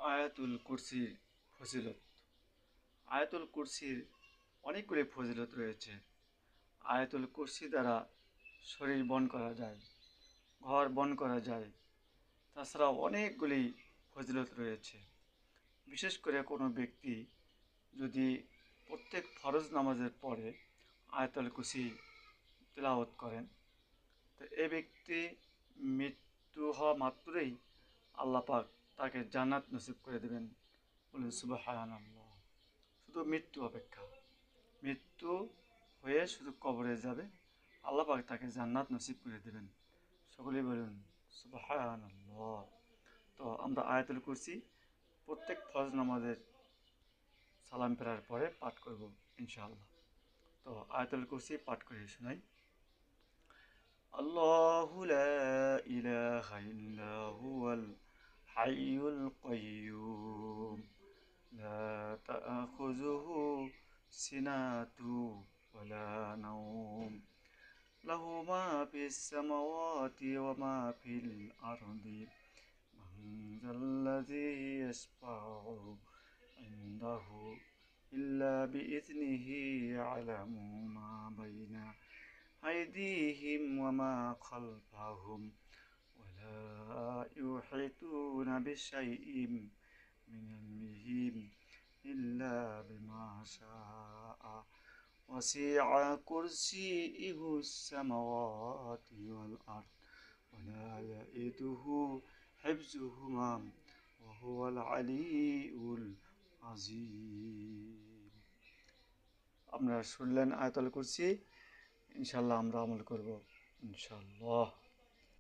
আয়াতুল কুরসির ফজিলত। আয়াতুল কুরসির অনেকগুলি ফজিলত রয়েছে। আয়াতুল কুরসি দ্বারা শরীর বন করা যায়, ঘর বন করা যায়। তাছাড়াও অনেকগুলি ফজিলত রয়েছে। বিশেষ করে কোনো ব্যক্তি যদি প্রত্যেক ফরজ নামাজের পরে আয়াতুল কুরসি তেলাওয়াত করেন, তো এই ব্যক্তি মৃত্যু হওয়া মাত্রই আল্লাহ পাক তাকে জান্নাত নসিব করে দেবেন। বলুন সুবহানাল্লাহ। শুধু মৃত্যু অপেক্ষা, মৃত্যু হয়ে শুধু কবরে যাবে, আল্লাহ পাক তাকে জান্নাত নসিব করে দেবেন। সকলেই বলুন সুবহানাল্লাহ। তো আমরা আয়াতুল কুরসি প্রত্যেক ফরজ নামাজের সালাম ফেরার পরে পাঠ করব ইনশাআল্লাহ। তো আয়াতুল কুরসি পাঠ করে শোনাই। আল্লাহু লা ইলাহা ইল্লা হুয়াল হাইয়ুল কাইয়্যুম লা তা'খুযুহু সিনাতু ওয়ালা নাওম লাহু মা ফিস সামাওয়াতি ওয়া মা ফিল আরদি মান যাল্লাযী ইয়াশফা'ু ইনদাহু ইল্লা বিইذনিহি ইয়া'লামু মা বাইনা আইদিহিম ওয়া মা খালফাহুম ওয়া লা ইউহিতুনা বিশাইইন মিন ইলমিহি ইল্লা বিমা শাআ ওয়াসি'a কুরসিয়ুহু আস-সামাওয়াতি ওয়াল আরদ ওয়া লা ইয়াউদুহু হিফযুহুমা ওয়া হুয়াল আলিয়্যুল আযীম। আপনারা শুনলেন আয়াতুল কুরসি। ইনশাআল্লাহ আমরা আমল করব ইনশাআল্লাহ।